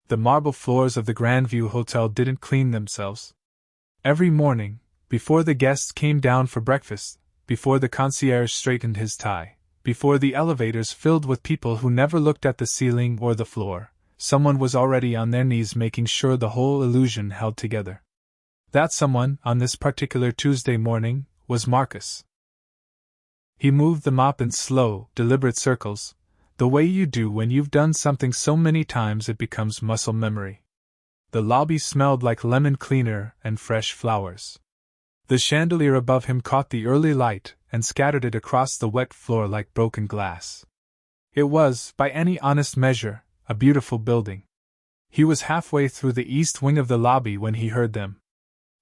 The marble floors of the Grandview Hotel didn't clean themselves. Every morning, before the guests came down for breakfast, before the concierge straightened his tie, before the elevators filled with people who never looked at the ceiling or the floor, someone was already on their knees making sure the whole illusion held together. That someone, on this particular Tuesday morning, was Marcus. He moved the mop in slow, deliberate circles, the way you do when you've done something so many times it becomes muscle memory. The lobby smelled like lemon cleaner and fresh flowers. The chandelier above him caught the early light and scattered it across the wet floor like broken glass. It was, by any honest measure, a beautiful building. He was halfway through the east wing of the lobby when he heard them.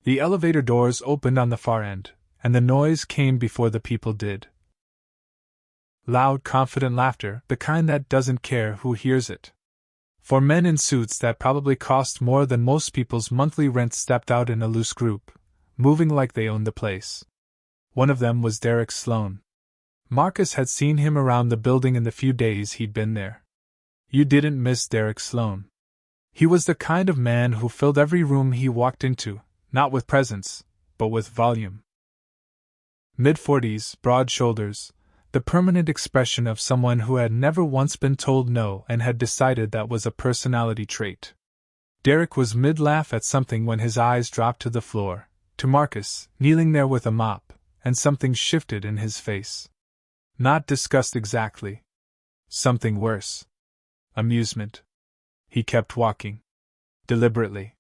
The elevator doors opened on the far end, and the noise came before the people did. Loud, confident laughter, the kind that doesn't care who hears it. Four men in suits that probably cost more than most people's monthly rent stepped out in a loose group, moving like they owned the place. One of them was Derek Sloane. Marcus had seen him around the building in the few days he'd been there. You didn't miss Derek Sloane. He was the kind of man who filled every room he walked into, not with presence, but with volume. Mid-40s, broad shoulders, the permanent expression of someone who had never once been told no and had decided that was a personality trait. Derek was mid-laugh at something when his eyes dropped to the floor, to Marcus, kneeling there with a mop, and something shifted in his face. Not disgust exactly. Something worse. Amusement. He kept walking. Deliberately.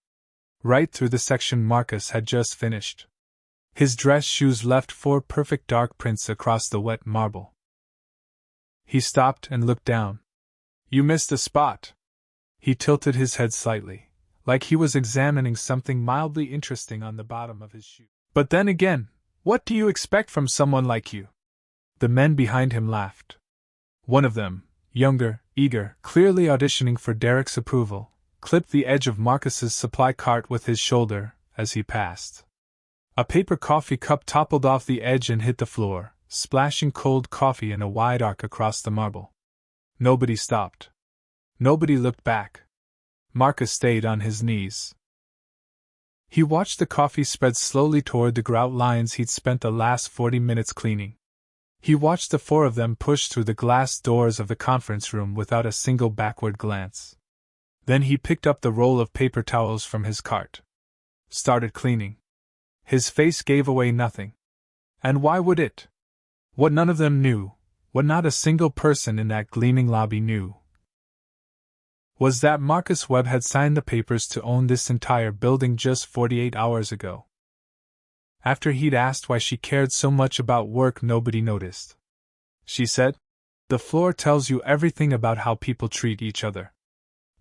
Right through the section Marcus had just finished. His dress shoes left 4 perfect dark prints across the wet marble. He stopped and looked down. You missed a spot. He tilted his head slightly, like he was examining something mildly interesting on the bottom of his shoe. But then again, what do you expect from someone like you? The men behind him laughed. One of them, younger, eager, clearly auditioning for Derek's approval, clipped the edge of Marcus's supply cart with his shoulder as he passed. A paper coffee cup toppled off the edge and hit the floor, splashing cold coffee in a wide arc across the marble. Nobody stopped. Nobody looked back. Marcus stayed on his knees. He watched the coffee spread slowly toward the grout lines he'd spent the last 40 minutes cleaning. He watched the 4 of them push through the glass doors of the conference room without a single backward glance. Then he picked up the roll of paper towels from his cart. Started cleaning. His face gave away nothing. And why would it? What none of them knew, what not a single person in that gleaming lobby knew, was that Marcus Webb had signed the papers to own this entire building just 48 hours ago. After he'd asked why she cared so much about work, nobody noticed. She said, "The floor tells you everything about how people treat each other.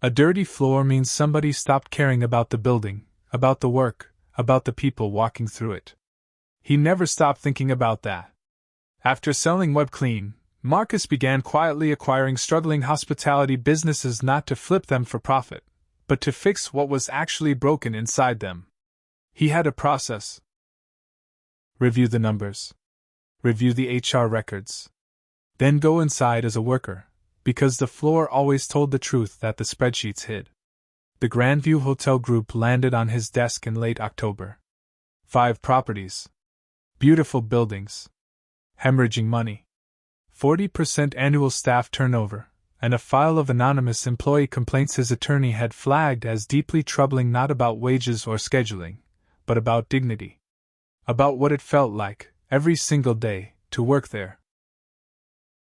A dirty floor means somebody stopped caring about the building, about the work, about the people walking through it." He never stopped thinking about that. After selling Webb Clean, Marcus began quietly acquiring struggling hospitality businesses not to flip them for profit, but to fix what was actually broken inside them. He had a process. Review the numbers. Review the HR records. Then go inside as a worker, because the floor always told the truth that the spreadsheets hid. The Grandview Hotel Group landed on his desk in late October. 5 properties. Beautiful buildings. Hemorrhaging money. 40% annual staff turnover, and a file of anonymous employee complaints his attorney had flagged as deeply troubling, not about wages or scheduling, but about dignity. About what it felt like, every single day, to work there.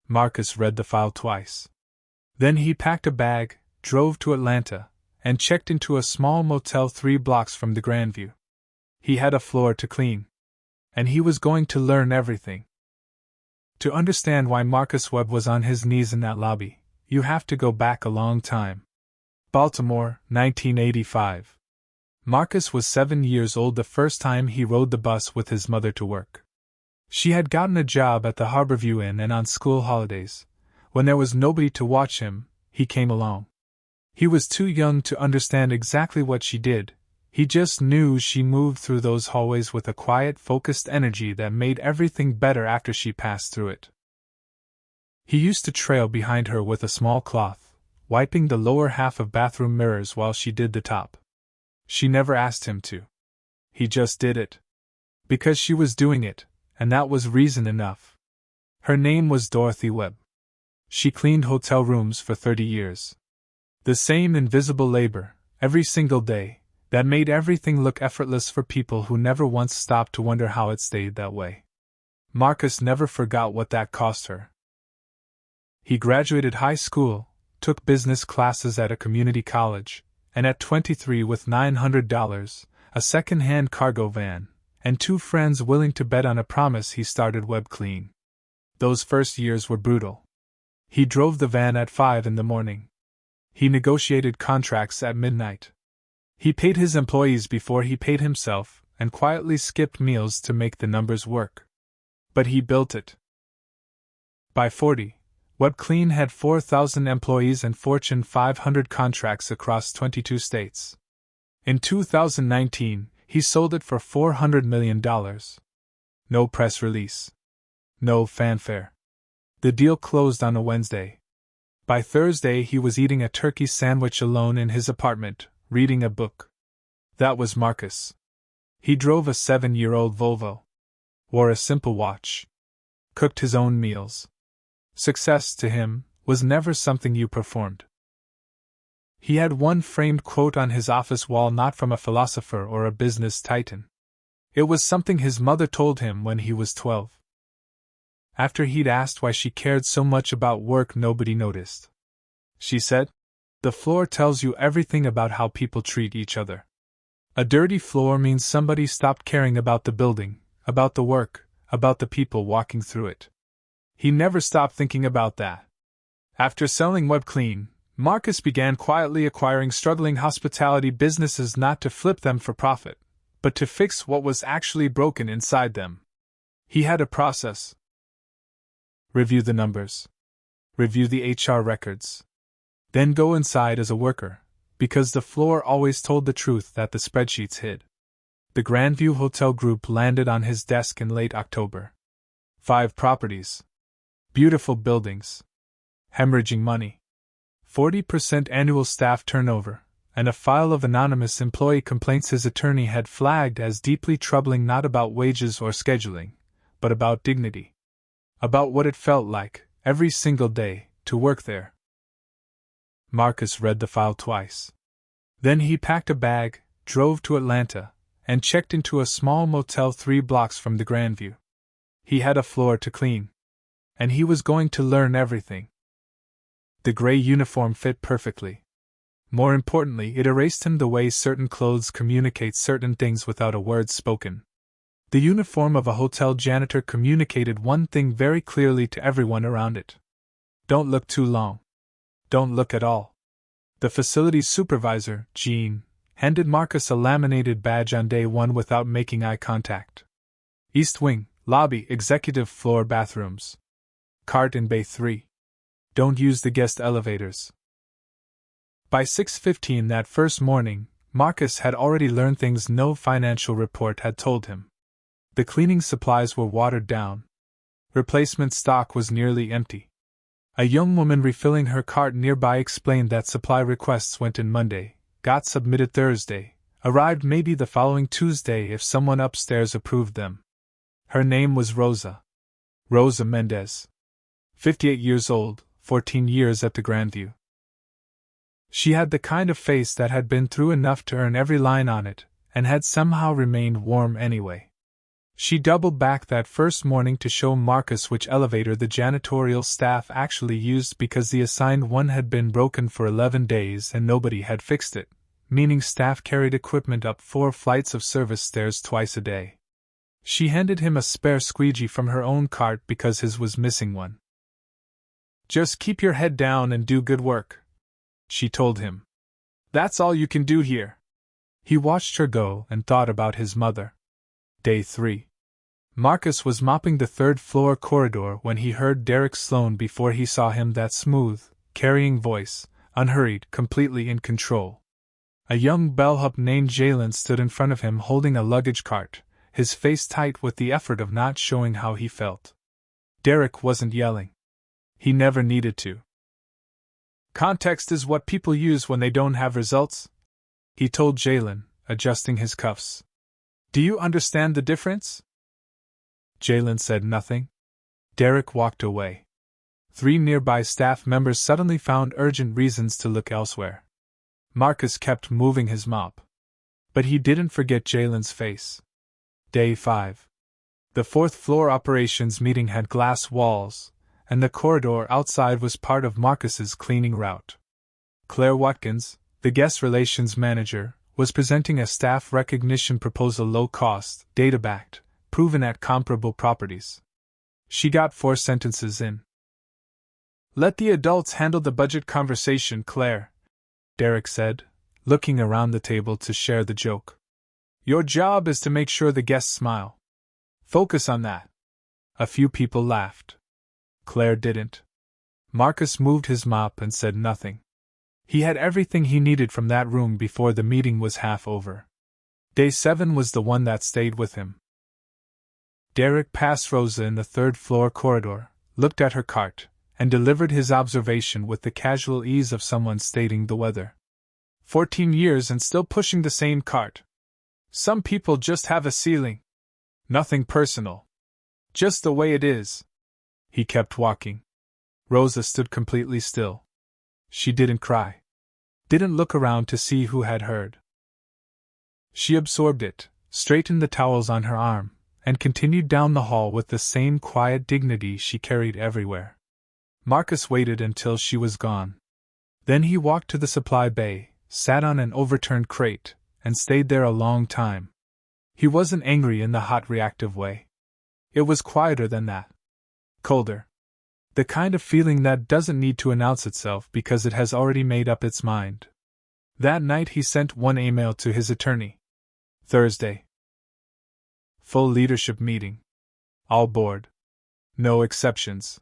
Marcus read the file twice. Then he packed a bag, drove to Atlanta, and checked into a small motel 3 blocks from the Grandview. He had a floor to clean. And he was going to learn everything. To understand why Marcus Webb was on his knees in that lobby, you have to go back a long time. Baltimore, 1985. Marcus was 7 years old the first time he rode the bus with his mother to work. She had gotten a job at the Harborview Inn, and on school holidays, when there was nobody to watch him, he came along. He was too young to understand exactly what she did. He just knew she moved through those hallways with a quiet, focused energy that made everything better after she passed through it. He used to trail behind her with a small cloth, wiping the lower half of bathroom mirrors while she did the top. She never asked him to. He just did it. Because she was doing it, and that was reason enough. Her name was Dorothy Webb. She cleaned hotel rooms for 30 years. The same invisible labor, every single day, that made everything look effortless for people who never once stopped to wonder how it stayed that way. Marcus never forgot what that cost her. He graduated high school, took business classes at a community college, and at 23 with $900, a second-hand cargo van, and 2 friends willing to bet on a promise, he started Webb Clean. Those first years were brutal. He drove the van at 5 in the morning. He negotiated contracts at midnight. He paid his employees before he paid himself, and quietly skipped meals to make the numbers work. But he built it. By 40, Webb Clean had 4,000 employees and Fortune 500 contracts across 22 states. In 2019, he sold it for $400 million. No press release. No fanfare. The deal closed on a Wednesday. By Thursday, he was eating a turkey sandwich alone in his apartment, reading a book. That was Marcus. He drove a 7-year-old Volvo. Wore a simple watch. Cooked his own meals. Success, to him, was never something you performed. He had one framed quote on his office wall, not from a philosopher or a business titan. It was something his mother told him when he was 12. After he'd asked why she cared so much about work, nobody noticed. She said, "The floor tells you everything about how people treat each other. A dirty floor means somebody stopped caring about the building, about the work, about the people walking through it." He never stopped thinking about that. After selling Webb Clean, Marcus began quietly acquiring struggling hospitality businesses, not to flip them for profit, but to fix what was actually broken inside them. He had a process. Review the numbers. Review the HR records. Then go inside as a worker, because the floor always told the truth that the spreadsheets hid. The Grandview Hotel Group landed on his desk in late October. 5 properties. Beautiful buildings. Hemorrhaging money. 40% annual staff turnover, and a file of anonymous employee complaints his attorney had flagged as deeply troubling, not about wages or scheduling, but about dignity. About what it felt like, every single day, to work there. Marcus read the file twice. Then he packed a bag, drove to Atlanta, and checked into a small motel 3 blocks from the Grandview. He had a floor to clean. And he was going to learn everything. The gray uniform fit perfectly. More importantly, it erased him the way certain clothes communicate certain things without a word spoken. The uniform of a hotel janitor communicated one thing very clearly to everyone around it. Don't look too long. Don't look at all. The facility's supervisor, Jean, handed Marcus a laminated badge on day 1 without making eye contact. East Wing, lobby, executive floor bathrooms. Cart in Bay 3. Don't use the guest elevators. By 6:15 that first morning, Marcus had already learned things no financial report had told him. The cleaning supplies were watered down. Replacement stock was nearly empty. A young woman refilling her cart nearby explained that supply requests went in Monday, got submitted Thursday, arrived maybe the following Tuesday if someone upstairs approved them. Her name was Rosa. Rosa Mendez. 58 years old, 14 years at the Grandview. She had the kind of face that had been through enough to earn every line on it, and had somehow remained warm anyway. She doubled back that first morning to show Marcus which elevator the janitorial staff actually used, because the assigned one had been broken for 11 days and nobody had fixed it, meaning staff carried equipment up 4 flights of service stairs twice a day. She handed him a spare squeegee from her own cart because his was missing one. "Just keep your head down and do good work," she told him. "That's all you can do here." He watched her go and thought about his mother. Day 3. Marcus was mopping the 3rd floor corridor when he heard Derek Sloan before he saw him, that smooth, carrying voice, unhurried, completely in control. A young bellhop named Jalen stood in front of him holding a luggage cart, his face tight with the effort of not showing how he felt. Derek wasn't yelling. He never needed to. Context is what people use when they don't have results, he told Jalen, adjusting his cuffs. Do you understand the difference? Jalen said nothing. Derek walked away. 3 nearby staff members suddenly found urgent reasons to look elsewhere. Marcus kept moving his mop. But he didn't forget Jalen's face. Day 5. The 4th floor operations meeting had glass walls, and the corridor outside was part of Marcus's cleaning route. Claire Watkins, the guest relations manager, was presenting a staff recognition proposal low-cost, data-backed, proven at comparable properties. She got 4 sentences in. Let the adults handle the budget conversation, Claire, Derek said, looking around the table to share the joke. Your job is to make sure the guests smile. Focus on that. A few people laughed. Claire didn't. Marcus moved his mop and said nothing. He had everything he needed from that room before the meeting was half over. Day 7 was the one that stayed with him. Derek passed Rosa in the 3rd floor corridor, looked at her cart, and delivered his observation with the casual ease of someone stating the weather. 14 years and still pushing the same cart. Some people just have a ceiling. Nothing personal. Just the way it is. He kept walking. Rosa stood completely still. She didn't cry. Didn't look around to see who had heard. She absorbed it, straightened the towels on her arm, and continued down the hall with the same quiet dignity she carried everywhere. Marcus waited until she was gone. Then he walked to the supply bay, sat on an overturned crate, and stayed there a long time. He wasn't angry in the hot reactive way. It was quieter than that. Colder. The kind of feeling that doesn't need to announce itself because it has already made up its mind. That night he sent one email to his attorney. Thursday. Full leadership meeting. All board. No exceptions.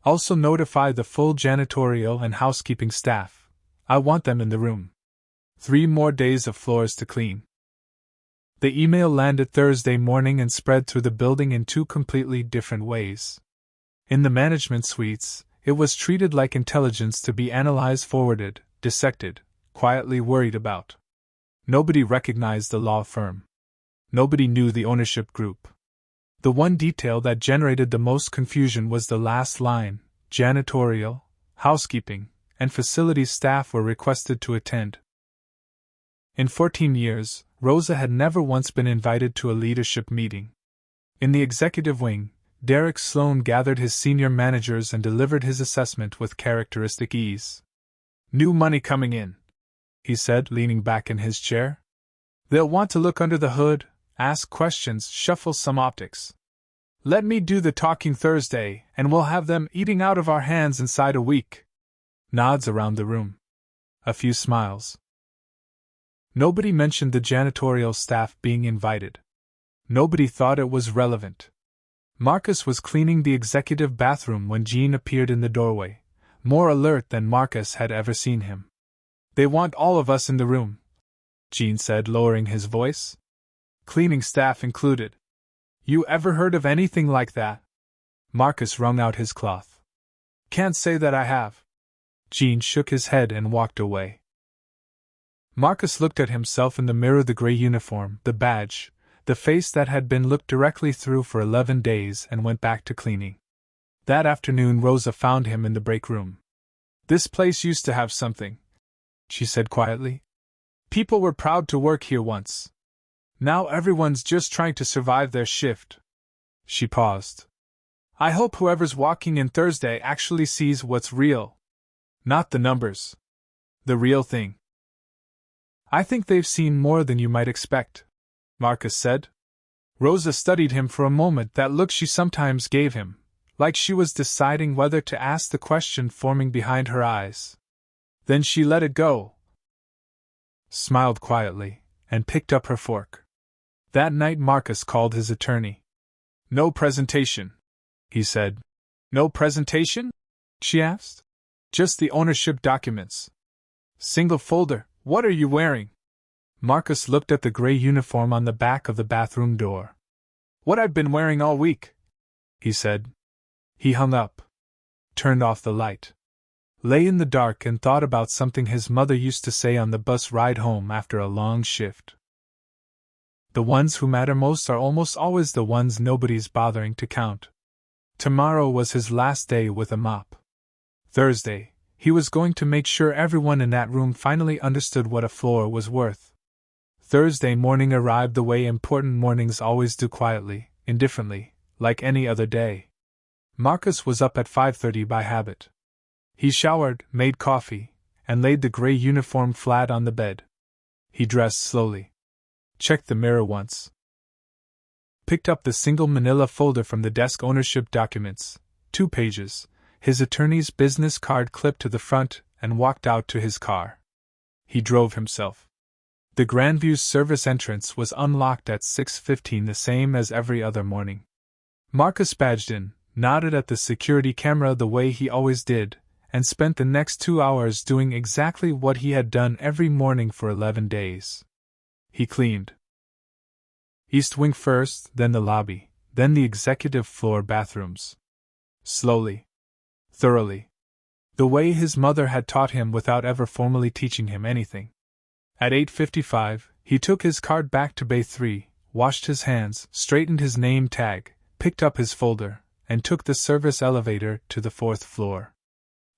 Also notify the full janitorial and housekeeping staff. I want them in the room. 3 more days of floors to clean. The email landed Thursday morning and spread through the building in 2 completely different ways. In the management suites, it was treated like intelligence to be analyzed, forwarded, dissected, quietly worried about. Nobody recognized the law firm. Nobody knew the ownership group. The one detail that generated the most confusion was the last line: janitorial, housekeeping, and facilities staff were requested to attend. In 14 years, Rosa had never once been invited to a leadership meeting. In the executive wing, Derek Sloan gathered his senior managers and delivered his assessment with characteristic ease. New money coming in, he said, leaning back in his chair. They'll want to look under the hood, ask questions, shuffle some optics. Let me do the talking Thursday, and we'll have them eating out of our hands inside a week. Nods around the room. A few smiles. Nobody mentioned the janitorial staff being invited. Nobody thought it was relevant. Marcus was cleaning the executive bathroom when Jean appeared in the doorway, more alert than Marcus had ever seen him. They want all of us in the room, Jean said, lowering his voice. Cleaning staff included. You ever heard of anything like that? Marcus wrung out his cloth. Can't say that I have. Jean shook his head and walked away. Marcus looked at himself in the mirror, the gray uniform, the badge, the face that had been looked directly through for 11 days, and went back to cleaning. That afternoon Rosa found him in the break room. This place used to have something, she said quietly. People were proud to work here once. Now everyone's just trying to survive their shift. She paused. I hope whoever's walking in Thursday actually sees what's real. Not the numbers. The real thing. I think they've seen more than you might expect, Marcus said. Rosa studied him for a moment, that look she sometimes gave him, like she was deciding whether to ask the question forming behind her eyes. Then she let it go, smiled quietly, and picked up her fork. That night Marcus called his attorney. No presentation, he said. No presentation? She asked. Just the ownership documents. Single folder. What are you wearing? Marcus looked at the gray uniform on the back of the bathroom door. What I've been wearing all week, he said. He hung up. Turned off the light. lay in the dark and thought about something his mother used to say on the bus ride home after a long shift. The ones who matter most are almost always the ones nobody's bothering to count. Tomorrow was his last day with a mop. Thursday, he was going to make sure everyone in that room finally understood what a floor was worth. Thursday morning arrived the way important mornings always do, quietly, indifferently, like any other day. Marcus was up at 5:30 by habit. He showered, made coffee, and laid the gray uniform flat on the bed. He dressed slowly. Checked the mirror once. Picked up the single manila folder from the desk, ownership documents, 2 pages, his attorney's business card clipped to the front, and walked out to his car. He drove himself. The Grandview's service entrance was unlocked at 6:15, the same as every other morning. Marcus badged in, nodded at the security camera the way he always did, and spent the next 2 hours doing exactly what he had done every morning for 11 days. He cleaned. East Wing first, then the lobby, then the executive floor bathrooms. Slowly. Thoroughly. The way his mother had taught him without ever formally teaching him anything. At 8:55, he took his card back to Bay 3, washed his hands, straightened his name tag, picked up his folder, and took the service elevator to the 4th floor.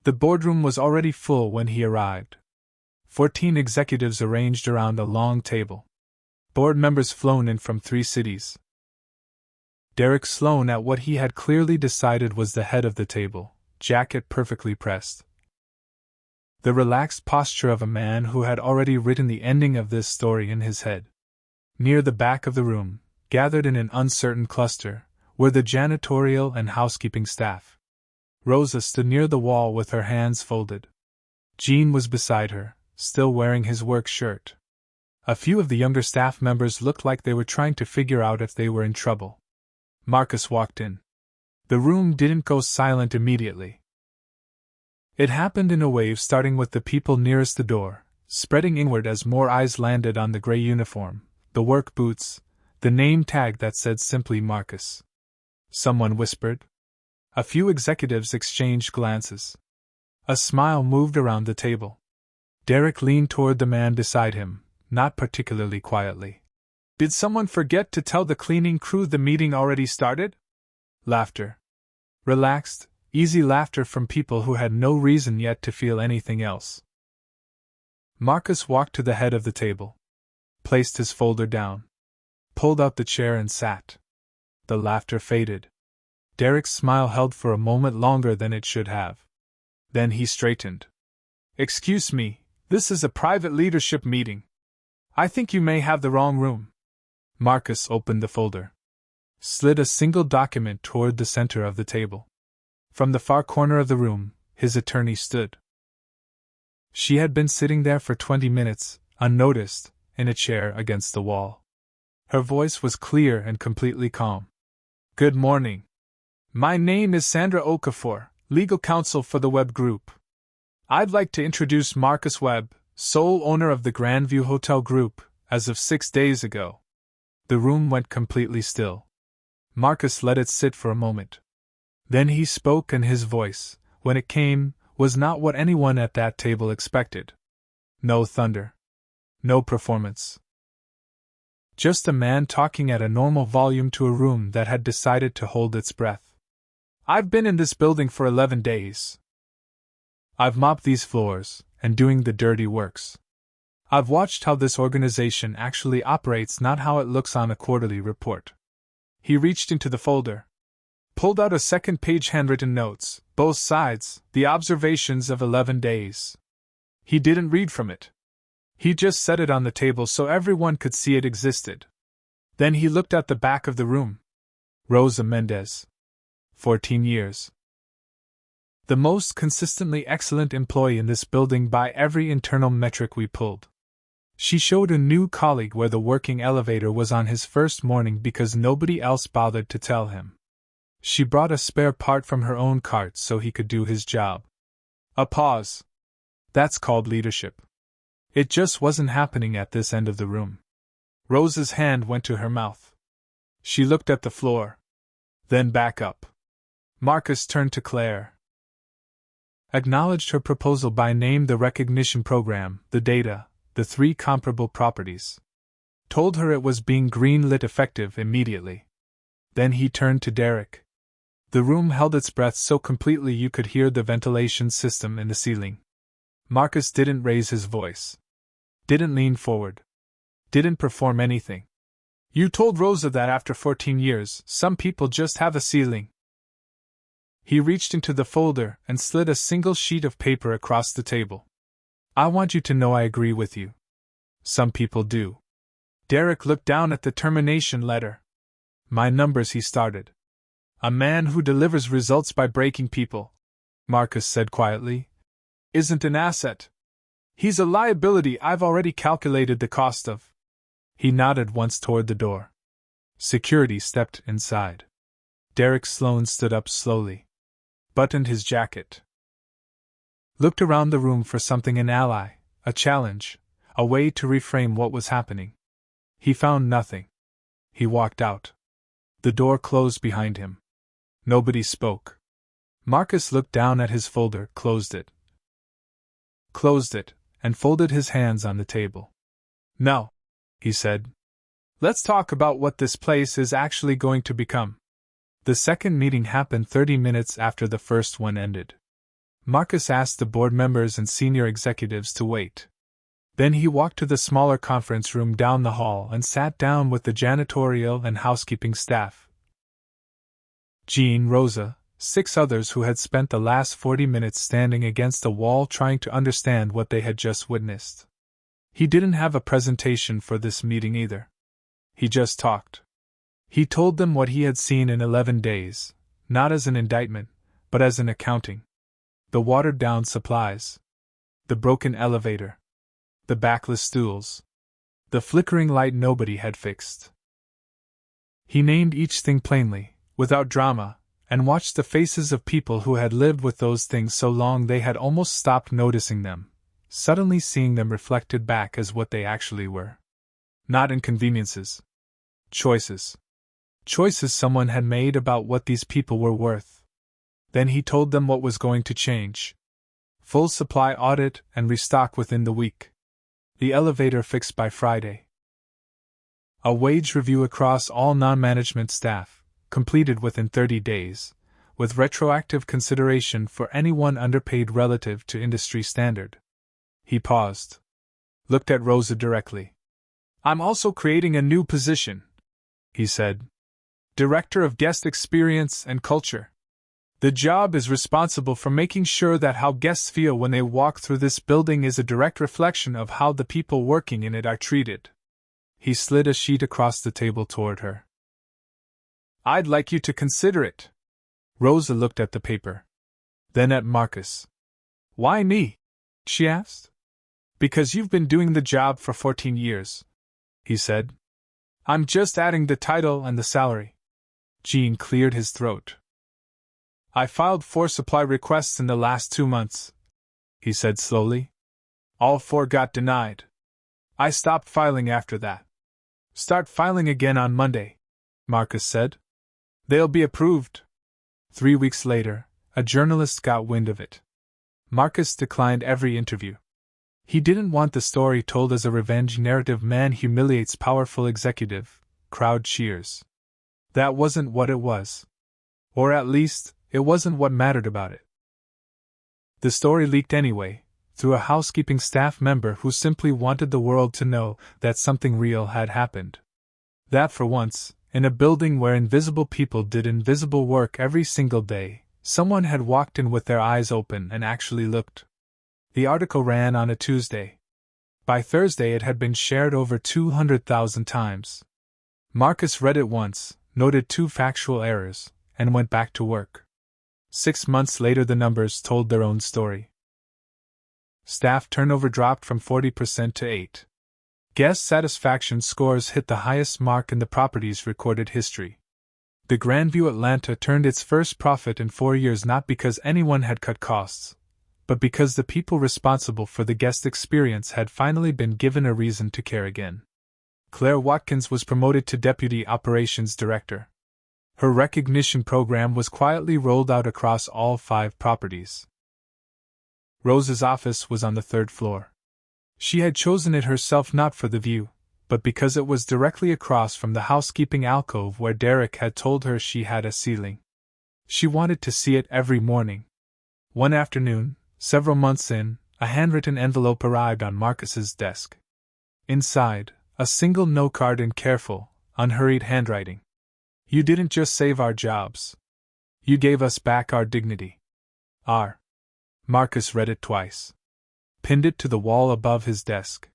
The boardroom was already full when he arrived. 14 executives arranged around a long table. Board members flown in from 3 cities. Derek Sloan at what he had clearly decided was the head of the table, jacket perfectly pressed. The relaxed posture of a man who had already written the ending of this story in his head. Near the back of the room, gathered in an uncertain cluster, were the janitorial and housekeeping staff. Rosa stood near the wall with her hands folded. Jean was beside her, still wearing his work shirt. A few of the younger staff members looked like they were trying to figure out if they were in trouble. Marcus walked in. The room didn't go silent immediately. It happened in a wave, starting with the people nearest the door, spreading inward as more eyes landed on the gray uniform, the work boots, the name tag that said simply Marcus. Someone whispered. A few executives exchanged glances. A smile moved around the table. Derek leaned toward the man beside him, not particularly quietly. Did someone forget to tell the cleaning crew the meeting already started? Laughter. Relaxed, easy laughter from people who had no reason yet to feel anything else. Marcus walked to the head of the table, placed his folder down, pulled out the chair and sat. The laughter faded. Derek's smile held for a moment longer than it should have. Then he straightened. Excuse me, this is a private leadership meeting. I think you may have the wrong room. Marcus opened the folder. Slid a single document toward the center of the table. From the far corner of the room, his attorney stood. She had been sitting there for 20 minutes, unnoticed, in a chair against the wall. Her voice was clear and completely calm. Good morning. My name is Sandra Okafor, legal counsel for the Webb Group. I'd like to introduce Marcus Webb, sole owner of the Grandview Hotel Group, as of 6 days ago. The room went completely still. Marcus let it sit for a moment. Then he spoke, and his voice, when it came, was not what anyone at that table expected. No thunder. No performance. Just a man talking at a normal volume to a room that had decided to hold its breath. I've been in this building for 11 days. I've mopped these floors, and doing the dirty works. I've watched how this organization actually operates, not how it looks on a quarterly report. He reached into the folder, pulled out a second-page handwritten notes, both sides, the observations of 11 days. He didn't read from it. He just set it on the table so everyone could see it existed. Then he looked at the back of the room. Rosa Mendez. 14 years. The most consistently excellent employee in this building by every internal metric we pulled. She showed a new colleague where the working elevator was on his first morning because nobody else bothered to tell him. She brought a spare part from her own cart so he could do his job. A pause. That's called leadership. It just wasn't happening at this end of the room. Rosa's hand went to her mouth. She looked at the floor. Then back up. Marcus turned to Claire. acknowledged her proposal by name, the recognition program, the data, the 3 comparable properties. Told her it was being green-lit effective immediately. Then he turned to Derek. The room held its breath so completely you could hear the ventilation system in the ceiling. Marcus didn't raise his voice. Didn't lean forward. Didn't perform anything. You told Rosa that after 14 years, some people just have a ceiling. He reached into the folder and slid a single sheet of paper across the table. I want you to know I agree with you. Some people do. Derek looked down at the termination letter. My numbers, he started. A man who delivers results by breaking people, Marcus said quietly, isn't an asset. He's a liability I've already calculated the cost of. He nodded once toward the door. Security stepped inside. Derek Sloan stood up slowly. Buttoned his jacket. Looked around the room for something, an ally, a challenge, a way to reframe what was happening. He found nothing. He walked out. The door closed behind him. Nobody spoke. Marcus looked down at his folder, closed it, and folded his hands on the table. No, he said. Let's talk about what this place is actually going to become. The second meeting happened 30 minutes after the first one ended. Marcus asked the board members and senior executives to wait. Then he walked to the smaller conference room down the hall and sat down with the janitorial and housekeeping staff. Jean, Rosa, 6 others who had spent the last 40 minutes standing against a wall trying to understand what they had just witnessed. He didn't have a presentation for this meeting either. He just talked. He told them what he had seen in 11 days, not as an indictment, but as an accounting. The watered-down supplies. The broken elevator. The backless stools. The flickering light nobody had fixed. He named each thing plainly, without drama, and watched the faces of people who had lived with those things so long they had almost stopped noticing them, suddenly seeing them reflected back as what they actually were. Not inconveniences. Choices. Choices someone had made about what these people were worth. Then he told them what was going to change. Full supply audit and restock within the week. The elevator fixed by Friday. A wage review across all non-management staff, completed within 30 days, with retroactive consideration for anyone underpaid relative to industry standard. He paused. Looked at Rosa directly. I'm also creating a new position, he said. Director of Guest Experience and Culture. The job is responsible for making sure that how guests feel when they walk through this building is a direct reflection of how the people working in it are treated. He slid a sheet across the table toward her. I'd like you to consider it. Rosa looked at the paper. Then at Marcus. Why me? She asked. Because you've been doing the job for 14 years, he said. I'm just adding the title and the salary. Jean cleared his throat. I filed 4 supply requests in the last 2 months, he said slowly. All 4 got denied. I stopped filing after that. Start filing again on Monday, Marcus said. They'll be approved. 3 weeks later, a journalist got wind of it. Marcus declined every interview. He didn't want the story told as a revenge narrative. Man humiliates powerful executive, crowd cheers. That wasn't what it was. Or at least, it wasn't what mattered about it. The story leaked anyway, through a housekeeping staff member who simply wanted the world to know that something real had happened. That for once, in a building where invisible people did invisible work every single day, someone had walked in with their eyes open and actually looked. The article ran on a Tuesday. By Thursday it had been shared over 200,000 times. Marcus read it once, noted 2 factual errors, and went back to work. 6 months later the numbers told their own story. Staff turnover dropped from 40% to 8%. Guest satisfaction scores hit the highest mark in the property's recorded history. The Grandview Atlanta turned its first profit in 4 years, not because anyone had cut costs, but because the people responsible for the guest experience had finally been given a reason to care again. Claire Watkins was promoted to Deputy Operations Director. Her recognition program was quietly rolled out across all 5 properties. Rose's office was on the third floor. She had chosen it herself not for the view, but because it was directly across from the housekeeping alcove where Derek had told her she had a ceiling. She wanted to see it every morning. One afternoon, several months in, a handwritten envelope arrived on Marcus's desk. Inside, a single note card in careful, unhurried handwriting. You didn't just save our jobs. You gave us back our dignity. Marcus read it twice. Pinned it to the wall above his desk.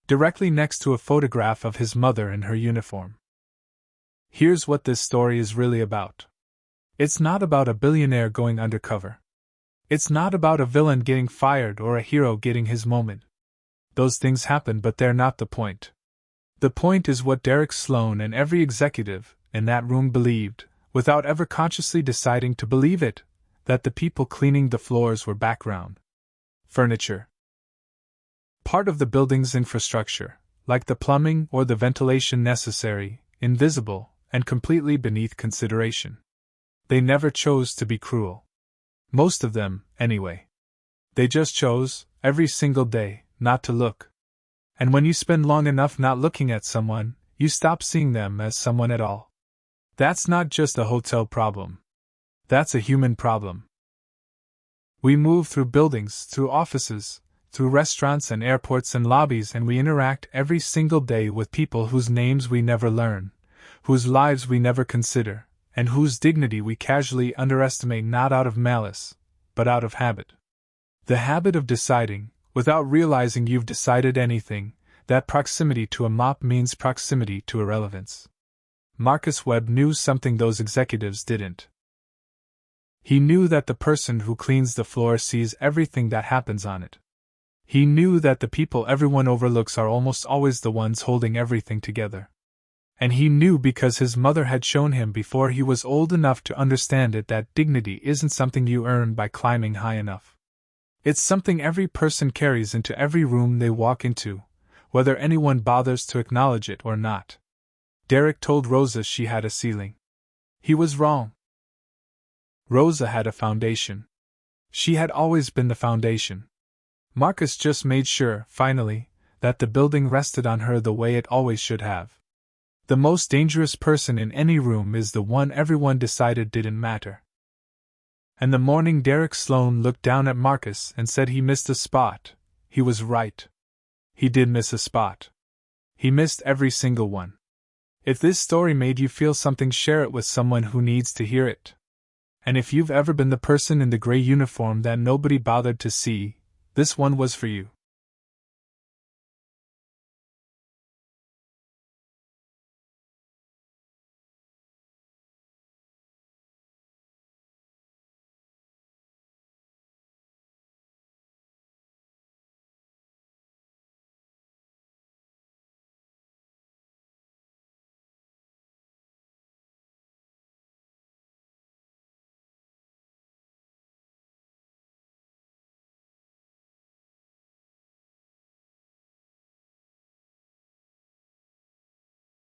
Directly next to a photograph of his mother in her uniform. Here's what this story is really about. It's not about a billionaire going undercover. It's not about a villain getting fired or a hero getting his moment. Those things happen, but they're not the point. The point is what Derek Sloan and every executive in that room believed, without ever consciously deciding to believe it, that the people cleaning the floors were background. Furniture. Part of the building's infrastructure, like the plumbing or the ventilation necessary, invisible, and completely beneath consideration. They never chose to be cruel. Most of them, anyway. They just chose, every single day, not to look. And when you spend long enough not looking at someone, you stop seeing them as someone at all. That's not just a hotel problem. That's a human problem. We move through buildings, through offices, through restaurants and airports and lobbies, and we interact every single day with people whose names we never learn, whose lives we never consider, and whose dignity we casually underestimate, not out of malice, but out of habit. The habit of deciding, without realizing you've decided anything, that proximity to a mop means proximity to irrelevance. Marcus Webb knew something those executives didn't. He knew that the person who cleans the floor sees everything that happens on it. He knew that the people everyone overlooks are almost always the ones holding everything together. And he knew because his mother had shown him before he was old enough to understand it that dignity isn't something you earn by climbing high enough. It's something every person carries into every room they walk into, whether anyone bothers to acknowledge it or not. Derek told Rosa she had a ceiling. He was wrong. Rosa had a foundation. She had always been the foundation. Marcus just made sure, finally, that the building rested on her the way it always should have. The most dangerous person in any room is the one everyone decided didn't matter. And the morning Derek Sloan looked down at Marcus and said he missed a spot, he was right. He did miss a spot. He missed every single one. If this story made you feel something, share it with someone who needs to hear it. And if you've ever been the person in the gray uniform that nobody bothered to see, this one was for you.